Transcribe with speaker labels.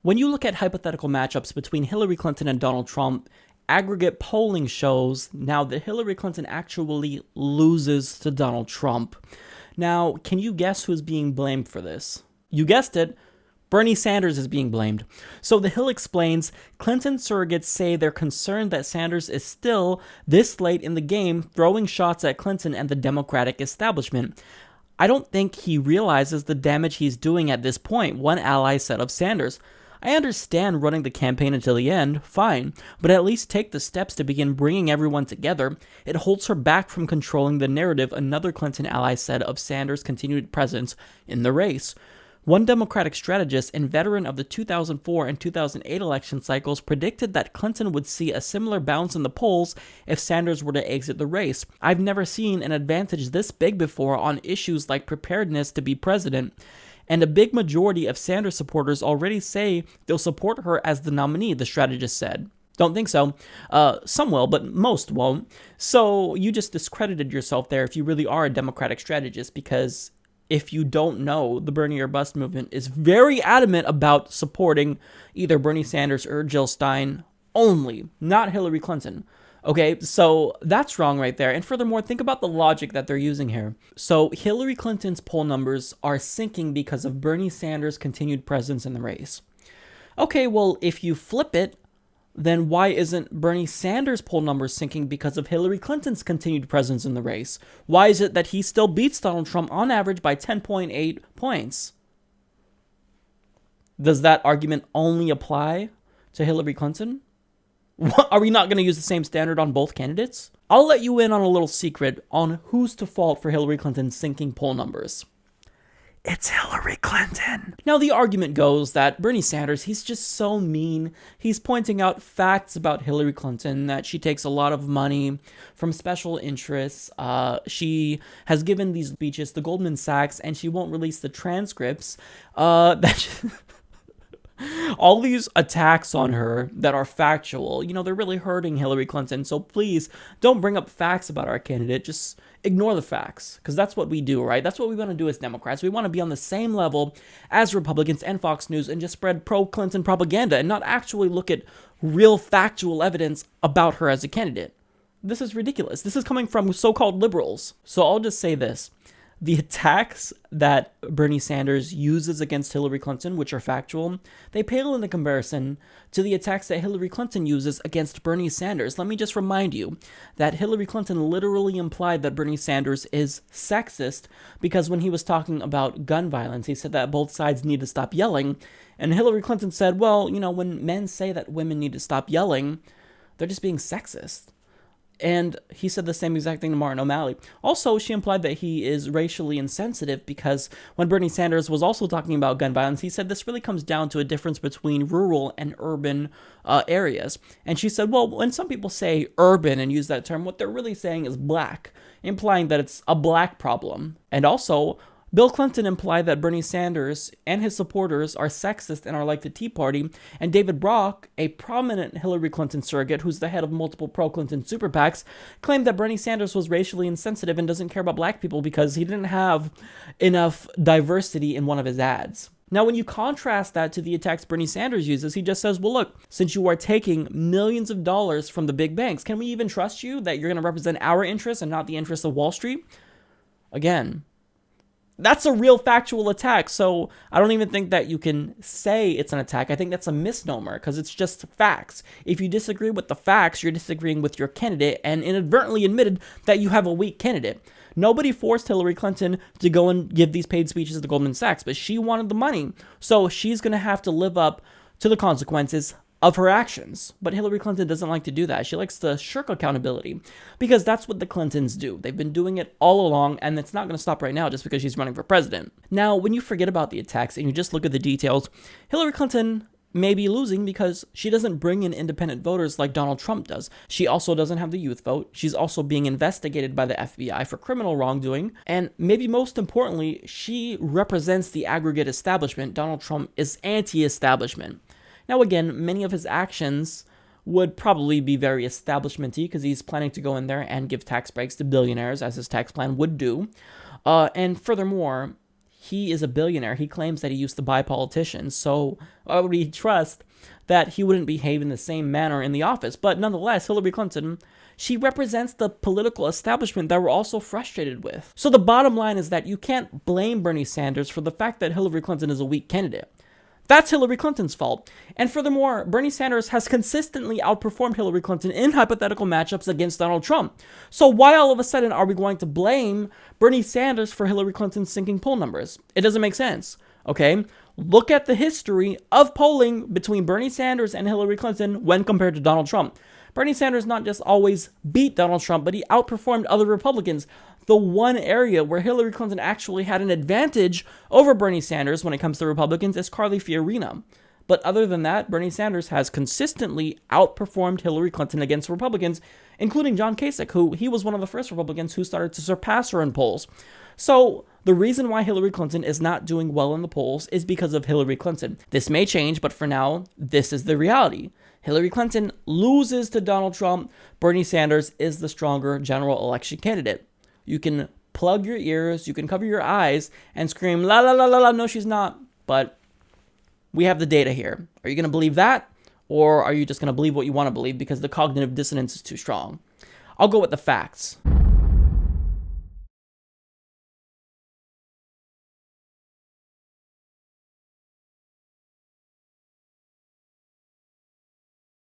Speaker 1: When you look at hypothetical matchups between Hillary Clinton and Donald Trump, aggregate polling shows now that Hillary Clinton actually loses to Donald Trump. Now, can you guess who's being blamed for this? You guessed it. Bernie Sanders is being blamed. So The Hill explains, Clinton surrogates say they're concerned that Sanders is still, this late in the game, throwing shots at Clinton and the Democratic establishment. I don't think he realizes the damage he's doing at this point, one ally said of Sanders. I understand running the campaign until the end, fine, but at least take the steps to begin bringing everyone together. It holds her back from controlling the narrative, another Clinton ally said of Sanders' continued presence in the race. One Democratic strategist and veteran of the 2004 and 2008 election cycles predicted that Clinton would see a similar bounce in the polls if Sanders were to exit the race. I've never seen an advantage this big before on issues like preparedness to be president. And a big majority of Sanders supporters already say they'll support her as the nominee, the strategist said. Don't think so. Some will, but most won't. So you just discredited yourself there if you really are a Democratic strategist, because if you don't know, the Bernie or Bust movement is very adamant about supporting either Bernie Sanders or Jill Stein only, not Hillary Clinton. Okay, so that's wrong right there. And furthermore, think about the logic that they're using here. So Hillary Clinton's poll numbers are sinking because of Bernie Sanders' continued presence in the race. Okay, well, if you flip it, then why isn't Bernie Sanders' poll numbers sinking because of Hillary Clinton's continued presence in the race? Why is it that he still beats Donald Trump on average by 10.8 points? Does that argument only apply to Hillary Clinton? Are we not going to use the same standard on both candidates? I'll let you in on a little secret on who's to fault for Hillary Clinton's sinking poll numbers. It's Hillary Clinton. Now, the argument goes that Bernie Sanders, he's just so mean. He's pointing out facts about Hillary Clinton, that she takes a lot of money from special interests. She has given these speeches to Goldman Sachs, and she won't release the transcripts. All these attacks on her that are factual, they're really hurting Hillary Clinton. So please don't bring up facts about our candidate. Just ignore the facts, because that's what we do, right? That's what we want to do as Democrats. We want to be on the same level as Republicans and Fox News and just spread pro-Clinton propaganda and not actually look at real factual evidence about her as a candidate. This is ridiculous. This is coming from so-called liberals. So I'll just say this. The attacks that Bernie Sanders uses against Hillary Clinton, which are factual, they pale in the comparison to the attacks that Hillary Clinton uses against Bernie Sanders. Let me just remind you that Hillary Clinton literally implied that Bernie Sanders is sexist because when he was talking about gun violence, he said that both sides need to stop yelling. And Hillary Clinton said, well, when men say that women need to stop yelling, they're just being sexist. And he said the same exact thing to Martin O'Malley. Also, she implied that he is racially insensitive because when Bernie Sanders was also talking about gun violence, he said this really comes down to a difference between rural and urban areas. And she said, well, when some people say urban and use that term, what they're really saying is black, implying that it's a black problem. And also, Bill Clinton implied that Bernie Sanders and his supporters are sexist and are like the Tea Party, and David Brock, a prominent Hillary Clinton surrogate who's the head of multiple pro-Clinton super PACs, claimed that Bernie Sanders was racially insensitive and doesn't care about black people because he didn't have enough diversity in one of his ads. Now, when you contrast that to the attacks Bernie Sanders uses, he just says, well, look, since you are taking millions of dollars from the big banks, can we even trust you that you're going to represent our interests and not the interests of Wall Street? Again, that's a real factual attack, so I don't even think that you can say it's an attack. I think that's a misnomer, because it's just facts. If you disagree with the facts, you're disagreeing with your candidate and inadvertently admitted that you have a weak candidate. Nobody forced Hillary Clinton to go and give these paid speeches to Goldman Sachs, but she wanted the money, so she's going to have to live up to the consequences of her actions. But Hillary Clinton doesn't like to do that. She likes to shirk accountability because that's what the Clintons do. They've been doing it all along, and it's not going to stop right now just because she's running for president. Now, when you forget about the attacks and you just look at the details, Hillary Clinton may be losing because she doesn't bring in independent voters like Donald Trump does. She also doesn't have the youth vote. She's also being investigated by the FBI for criminal wrongdoing. And maybe most importantly, she represents the aggregate establishment. Donald Trump is anti-establishment. Now, again, many of his actions would probably be very establishment-y because he's planning to go in there and give tax breaks to billionaires, as his tax plan would do. And furthermore, he is a billionaire. He claims that he used to buy politicians. So why would he trust that he wouldn't behave in the same manner in the office? But nonetheless, Hillary Clinton, she represents the political establishment that we're also frustrated with. So the bottom line is that you can't blame Bernie Sanders for the fact that Hillary Clinton is a weak candidate. That's Hillary Clinton's fault. And furthermore, Bernie Sanders has consistently outperformed Hillary Clinton in hypothetical matchups against Donald Trump. So why all of a sudden are we going to blame Bernie Sanders for Hillary Clinton's sinking poll numbers? It doesn't make sense, okay? Look at the history of polling between Bernie Sanders and Hillary Clinton when compared to Donald Trump. Bernie Sanders not just always beat Donald Trump, but he outperformed other Republicans. The one area where Hillary Clinton actually had an advantage over Bernie Sanders when it comes to Republicans is Carly Fiorina. But other than that, Bernie Sanders has consistently outperformed Hillary Clinton against Republicans, including John Kasich, who he was one of the first Republicans who started to surpass her in polls. So the reason why Hillary Clinton is not doing well in the polls is because of Hillary Clinton. This may change, but for now, this is the reality. Hillary Clinton loses to Donald Trump. Bernie Sanders is the stronger general election candidate. You can plug your ears, you can cover your eyes, and scream, la la la la la, no she's not. But we have the data here. Are you going to believe that? Or are you just going to believe what you want to believe because the cognitive dissonance is too strong? I'll go with the facts.